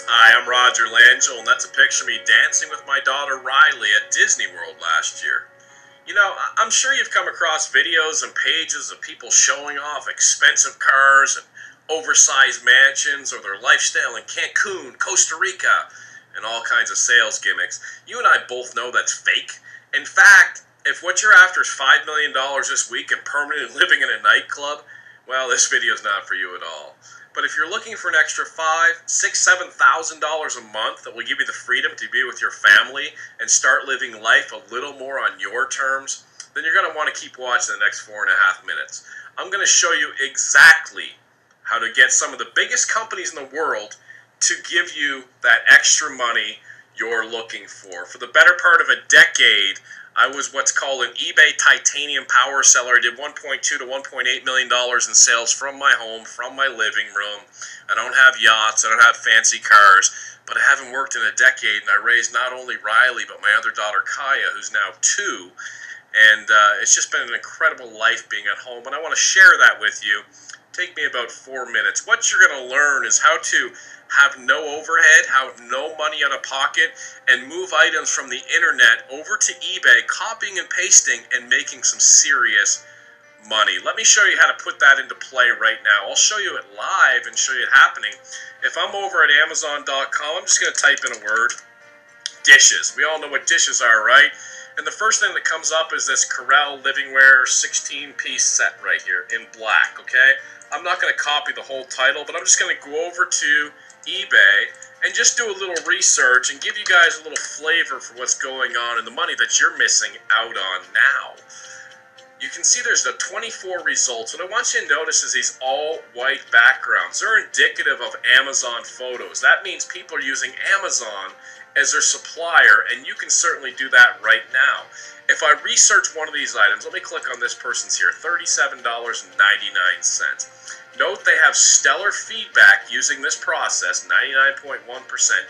Hi, I'm Roger Langell, and that's a picture of me dancing with my daughter Riley at Disney World last year. You know, I'm sure you've come across videos and pages of people showing off expensive cars and oversized mansions or their lifestyle in Cancun, Costa Rica, and all kinds of sales gimmicks. You and I both know that's fake. In fact, if what you're after is $5 million this week and permanently living in a nightclub, well, this video is not for you at all. But if you're looking for an extra $5,000, $6,000, $7,000 a month that will give you the freedom to be with your family and start living life a little more on your terms, then you're going to want to keep watching the next 4.5 minutes. I'm going to show you exactly how to get some of the biggest companies in the world to give you that extra money you're looking for. For the better part of a decade, I was what's called an eBay titanium power seller. I did $1.2 to $1.8 million in sales from my home, from my living room. I don't have yachts, I don't have fancy cars, but I haven't worked in a decade, and I raised not only Riley, but my other daughter Kaya, who's now 2. And it's just been an incredible life being at home, and I want to share that with you. Take me about 4 minutes. What you're going to learn is how to have no overhead, have no money out of pocket, and move items from the internet over to eBay, copying and pasting, and making some serious money. Let me show you how to put that into play right now. I'll show you it live and show you it happening. If I'm over at Amazon.com, I'm just going to type in a word, dishes. We all know what dishes are, right? And the first thing that comes up is this Corel Livingware 16-piece set right here in black, okay? I'm not going to copy the whole title, but I'm just going to go over to eBay and just do a little research and give you guys a little flavor for what's going on and the money that you're missing out on now. You can see there's the 24 results. What I want you to notice is these all-white backgrounds. They're indicative of Amazon photos. That means people are using Amazon as their supplier, and you can certainly do that right now. If I research one of these items, let me click on this person's here, $37.99. Note they have stellar feedback using this process, 99.1%,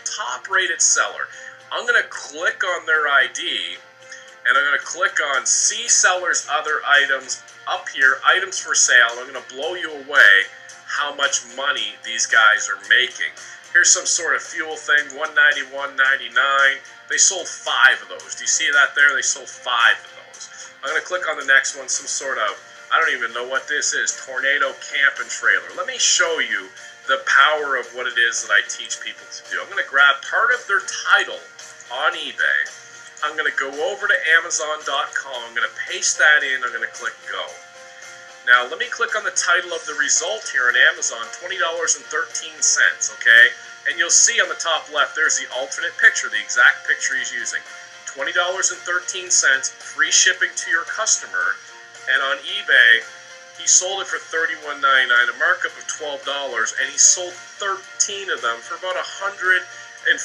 top-rated seller. I'm going to click on their ID, and I'm going to click on See Seller's Other Items up here, Items for Sale. I'm going to blow you away how much money these guys are making. Here's some sort of fuel thing, $191.99. They sold 5 of those. Do you see that there? They sold 5 of those. I'm going to click on the next one, some sort of, I don't even know what this is, Tornado Camp and Trailer. Let me show you the power of what it is that I teach people to do. I'm going to grab part of their title on eBay. I'm going to go over to Amazon.com. I'm going to paste that in. I'm going to click Go. Now, let me click on the title of the result here on Amazon, $20.13, okay? And you'll see on the top left, there's the alternate picture, the exact picture he's using. $20.13, free shipping to your customer. And on eBay, he sold it for $31.99, a markup of $12, and he sold 13 of them for about $142 in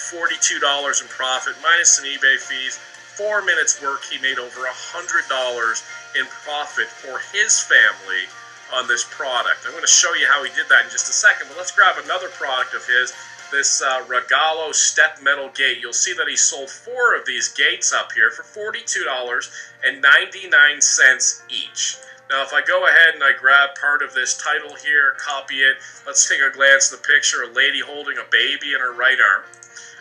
profit, minus some eBay fees. 4 minutes work, he made over $100 in profit for his family on this product. I'm going to show you how he did that in just a second, but let's grab another product of his, this Regalo step metal gate. You'll see that he sold 4 of these gates up here for $42.99 each. Now, if I go ahead and I grab part of this title here, copy it, let's take a glance at the picture, a lady holding a baby in her right arm.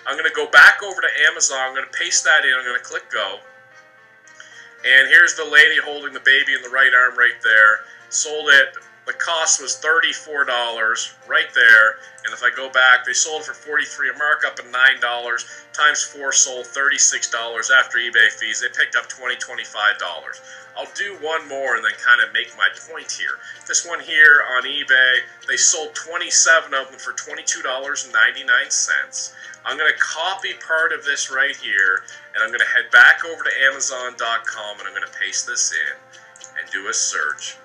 I'm going to go back over to Amazon, I'm going to paste that in, I'm going to click Go. And here's the lady holding the baby in the right arm right there. Sold it, the cost was $34 right there. And if I go back, they sold it for $43, a markup of $9, times 4 sold $36 after eBay fees. They picked up $20, $25. I'll do one more and then kind of make my point here. This one here on eBay, they sold 27 of them for $22.99. I'm going to copy part of this right here, and I'm going to head back over to Amazon.com, and I'm going to paste this in and do a search.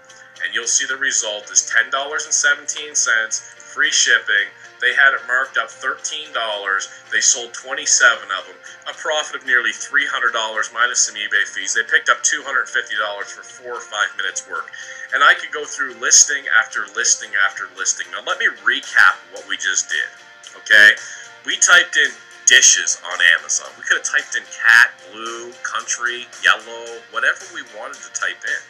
And you'll see the result is $10.17, free shipping. They had it marked up $13. They sold 27 of them, a profit of nearly $300 minus some eBay fees. They picked up $250 for 4 or 5 minutes work. And I could go through listing after listing after listing. Now let me recap what we just did, okay? We typed in dishes on Amazon. We could have typed in cat, blue, country, yellow, whatever we wanted to type in.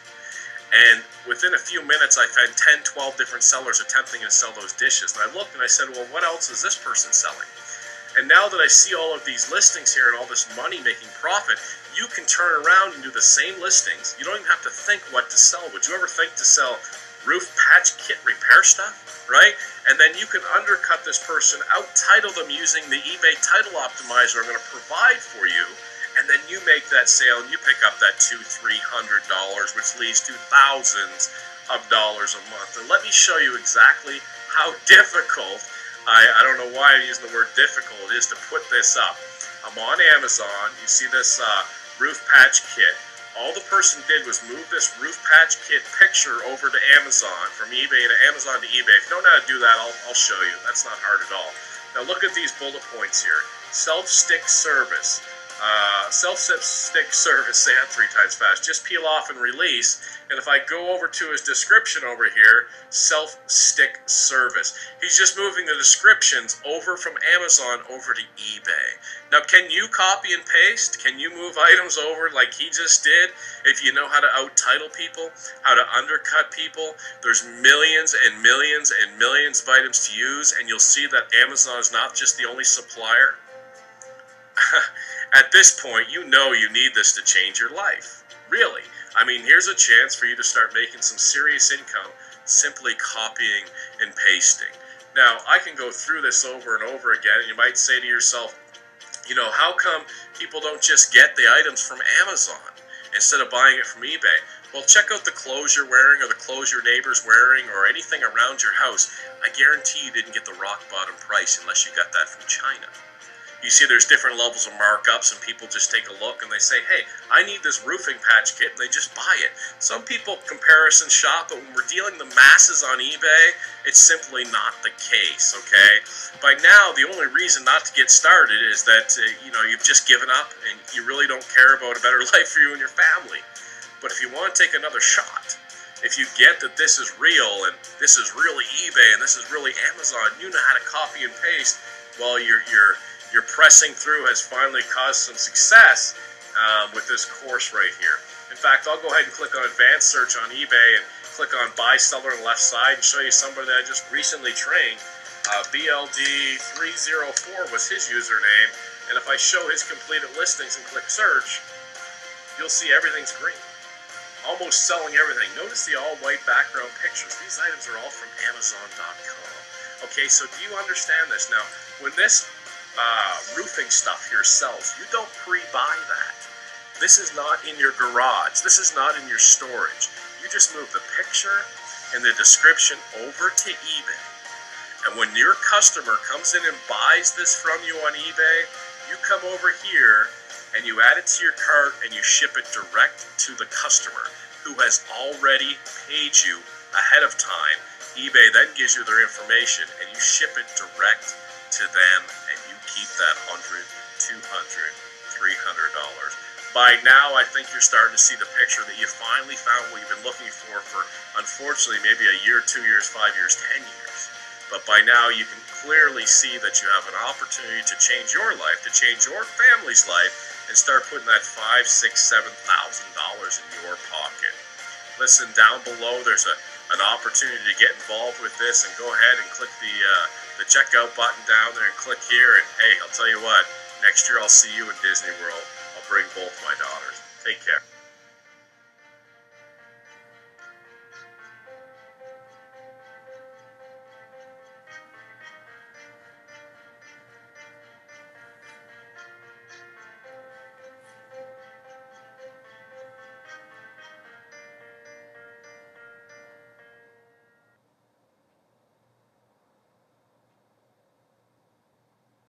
And within a few minutes, I found 10, 12 different sellers attempting to sell those dishes. And I looked and I said, well, what else is this person selling? And now that I see all of these listings here and all this money making profit, you can turn around and do the same listings. You don't even have to think what to sell. Would you ever think to sell roof patch kit repair stuff, right? And then you can undercut this person, out-title them using the eBay title optimizer I'm going to provide for you, and then you make that sale and you pick up that $200-300, which leads to thousands of dollars a month. And let me show you exactly how difficult, I don't know why I'm using the word difficult, it is to put this up. I'm on Amazon. You see this roof patch kit. All the person did was move this roof patch kit picture over to Amazon, from eBay to Amazon to eBay. If you don't know how to do that, I'll show you. That's not hard at all. Now look at these bullet points here. Self-stick service. Self-stick service, say that 3 times fast. Just peel off and release. And if I go over to his description over here, self-stick service. He's just moving the descriptions over from Amazon over to eBay. Now, can you copy and paste? Can you move items over like he just did? If you know how to out-title people, how to undercut people, there's millions and millions and millions of items to use, and you'll see that Amazon is not just the only supplier. At this point, you know you need this to change your life. Really. I mean, here's a chance for you to start making some serious income simply copying and pasting. Now, I can go through this over and over again, and you might say to yourself, you know, how come people don't just get the items from Amazon instead of buying it from eBay? Well, check out the clothes you're wearing or the clothes your neighbor's wearing or anything around your house. I guarantee you didn't get the rock bottom price unless you got that from China. You see there's different levels of markups, and people just take a look and they say, hey, I need this roofing patch kit, and they just buy it. Some people comparison shop, but when we're dealing the masses on eBay, it's simply not the case, okay? By now, the only reason not to get started is that, you know, you've just given up and you really don't care about a better life for you and your family. But if you want to take another shot, if you get that this is real and this is really eBay and this is really Amazon, you know how to copy and paste, well, your pressing through has finally caused some success with this course right here. In fact, I'll go ahead and click on Advanced Search on eBay and click on Buy Seller on the left side and show you somebody that I just recently trained. BLD304 was his username, and if I show his completed listings and click Search, you'll see everything's green. Almost selling everything. Notice the all-white background pictures. These items are all from Amazon.com. Okay, so do you understand this? Now, when this roofing stuff here sells, you don't pre-buy that. This is not in your garage. This is not in your storage. You just move the picture and the description over to eBay. And when your customer comes in and buys this from you on eBay, you come over here and you add it to your cart and you ship it direct to the customer who has already paid you ahead of time. eBay then gives you their information and you ship it direct to them, and you keep that $100, $200, $300. By now, I think you're starting to see the picture that you finally found what you've been looking for unfortunately, maybe a year, 2 years, 5 years, 10 years. But by now, you can clearly see that you have an opportunity to change your life, to change your family's life, and start putting that $5,000, $6,000, $7,000 in your pocket. Listen, down below, there's an opportunity to get involved with this, and go ahead and click the checkout button down there and click here, and hey, I'll tell you what, next year I'll see you in Disney World. I'll bring both my daughters. Take care.